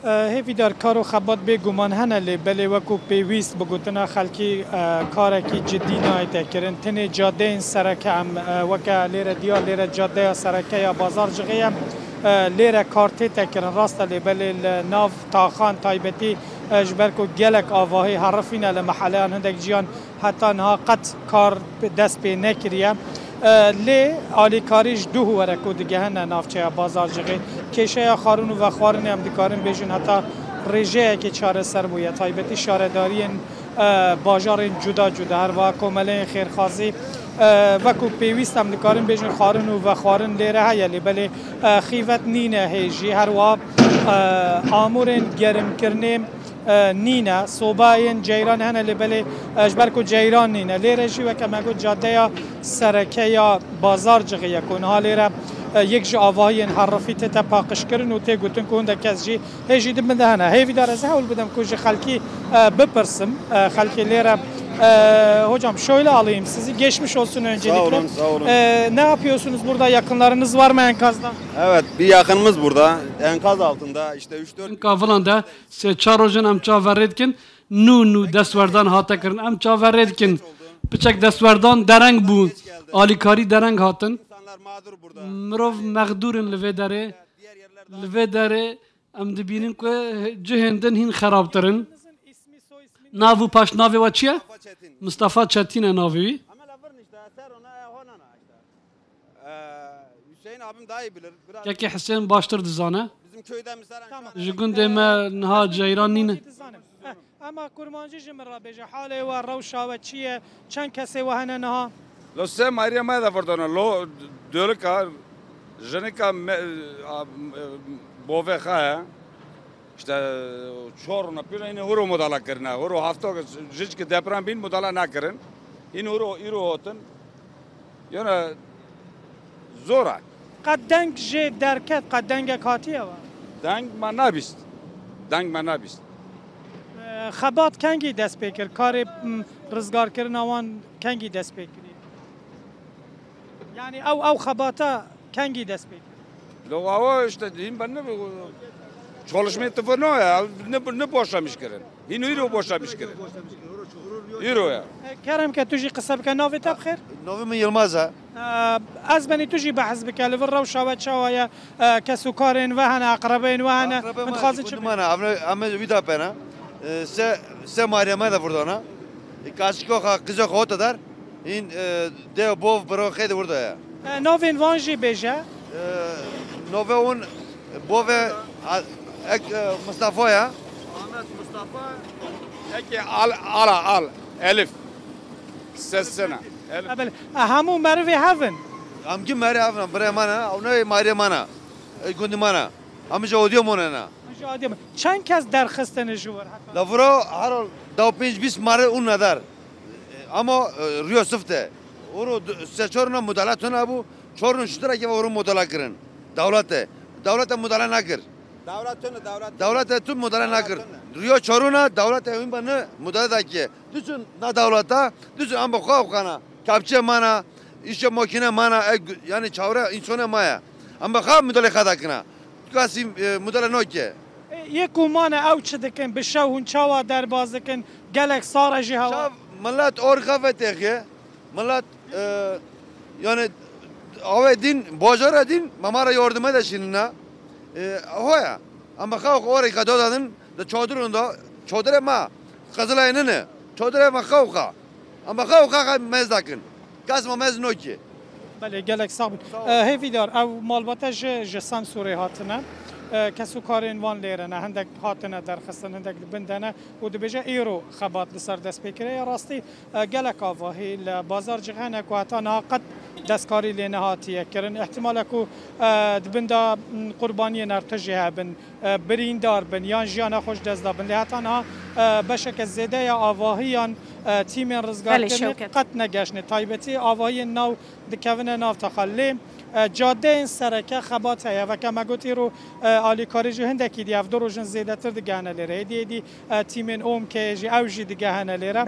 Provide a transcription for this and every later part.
هیوی در کار و خبات بگومان هنه لی بلی وکو پیویست بگوتنا خلکی کارکی جدی نایده کرن تنی جاده این سرکه هم وکا لیر دیا لیر جاده سرکه یا بازار جغیم لیر کارتی تکرن راست لی بلی ناف تاخان تایبتی جبرکو گلک آواهی حرفینه لمحله هندک جیان حتی نها قط کار دست پی نکریه لی آلیکاریش دو ورکو دیگه هنه نافچه بازار جغی کشه خارون و خوارن هم دیکارن بیشون حتی رژه که چاره سر بویه تایبتی شارداری باجار جدا جدا هر و کمله خیرخوازی وکو پیویست هم دیکارن بیشون خارون و خوارن لیره هیلی بلی خیفت نینه هیجی هر و آمورن گرم کرنیم نینه صوباین جیران هنه لبلی اجبرکو جیران نینه لیره جی و که مگو جاده سرکه یا بازار جغیه کن ها لیره یک جا آواهی حرفی تا پاقش کرن و تی گوتن که هنده کس جی هیجی دم بنده هنه هیوی داره از هول بدم که جی خلکی بپرسم خلکی لیره hocam şöyle alayım sizi geçmiş olsun öncelikle. Sağ olun, sağ olun. Ne yapıyorsunuz burada yakınlarınız var mı enkazda? Evet bir yakınımız burada enkaz altında işte 3-4 Kavlanda se çarojen am çaveredkin nu desverdan hatakırın am çaveredkin bıçak desverdan dereng bu alikari dereng hatın insanlar mağdur burada. mirov mağdurin lvedare am dibinin ko cehendan hin xarabtırın navu paş navi vaçiye Mustafa Çetin navi Ama lafırın işte ser ona honana işte. Hüseyin abim daha iyi bilir. Biraz Keki Hüseyin baştır dizane bizim köyden mesela Jigun deme naha ceyran nine Ama kurmancı jimra beje hale ve ravşa ve çiye çen kese ve hene naha Lo se Maria mai da fortuna lo dölka jenika bove khaya işte çoruna pirine huru modala करना huru hafta jiç ki deprem bin modala na kırın in huru iro hotun yana zora قد دنگ جه درکت قد دنگ کاتیه و dang manabist خبات کنگی دست بکر کار رزگار کردن آوان کنگی دست بکری یعنی او خباتا کنگی دست بکر lo ava işte din ben ne çalışma tıfırno ya ne boşlamış kırın in iro boşlamış kırın iro ya کرم که توجی قصه بکن ناوی تب خیر Novi mi Yılmaz'a از بنی توجی بحث بکن لور رو شاوت شوایا کسو کارین و هنه اقربین و هنه من خواهد چه bana ama vida pena se Meryem'e de burada ona kaçko kızı kota der in de bov bro khedi burada ya ناوین وانجی بیجه Nove un bove ek Mustafa ya Ahmet Mustafa eki al Elif sesine Elif بله همون مروی هفن amki Meryem bre mana ona Meryem mana gundi mana amca odiyo monana چند کس درخستن جوار lavro har da 5-20 mare un nadar ama Rio sıfte oru seçoruna mudalatına bu çorun şutra ki oru mudala kırın devlete mudala nakır devlete tüm mudala nakır Rio çoruna devlete evin bana mudala da ki düşün na devlete düşün ama kavkana kapçe mana işe makine mana yani çavre insana maya ama kav mudala kadakına kasim mudala noke یک گومان او چه دکن به شوهن چاوا در باز دکن گلک سارا جی هوا شاف ملت orkafete ki millet yani ave din bojara din mamara yardım ede şinna hoya ama kalk oraya kadar dadın da çadırında çadıra ma kızılayını ne çadıra ma kalka ama kalka mezdakin kasma mezno ki بله گلک صاحب هیوی دار او مالباتا جسام سوری هاتنه کسو کارین وان لیرنه هندک هاتنه درخستن هندک بندنه و دبیجه ایرو خبات لسر دست بکره راستی گلک آواهی لبازار جغانه که حتی ناقد دستکاری لینه هاتیه کرن احتمال که دبنده قربانی نرتجه بن بریندار بن یان جیان خوش دست بن لحتا ها بشک زیده آواهیان تیم رزگار کرنه قد نگشنه تایبتی آواهی نو دکونه ناف تخلی جاده این سرکه خبات هیا و که مگوتی رو آلیکاری جو هندکی دی افدو رو جن زیده تر دیگه هنه لیره دی تیمین اوم که جی اوجی دیگه هنه لیره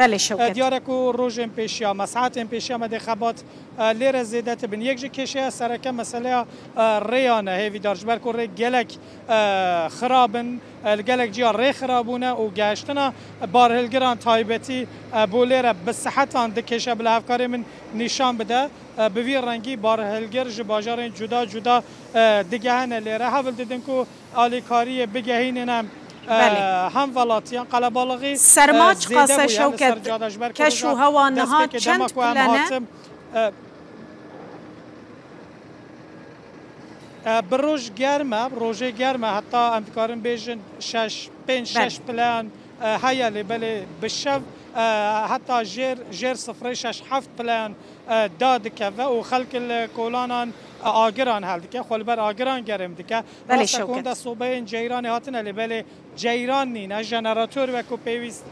دیاره که رو جن پیشیا مساعت این پیشیا مده خبات لیره زیده تبین یک جی کشه سرکه مسئله ریانه هیوی دارج برکو ری گلک خرابن gelek ciya rê xirabûne û geştina barhilgiran taybetî bolêre bi sihetan dikeşe bila hevkarê min nîşan bide bi vî rengî barhilgir ji bajarên cuda cuda digehene lêre hevil didin ku alîkariyê bigehînin هم ولاتیان قلبالغی سرماچ قاسه شوکت کشو هوا نها چند پلنه بروج گرمه روژه گرمه حتی امکارن بیشن 5-6 پلان هیا لیبلی بشب حتی جیر 0-6-7 پلان داد که و خلق الکولانان آگران هل دیگه خالبر آگران گرم دیگه بله شوکت دا صوبه جیران هاتن لیبلی جیران نینه جنراتور و کو پیوست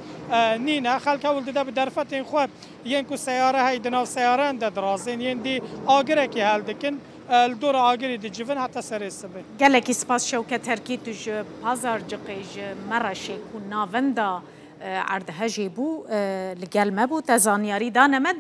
نینه خلق اول دیده به درفت این خوب ین کو سیاره های دناو سیاره انده درازین ین دی آگره که هل دیکن الدور آگری دی جوون حتی سر سبه گلکی سپاس شوکت ترکی توش پازار جقیج مرشه کو ناوندا عرض هجی بو لگل مبو تزانیاری دانمه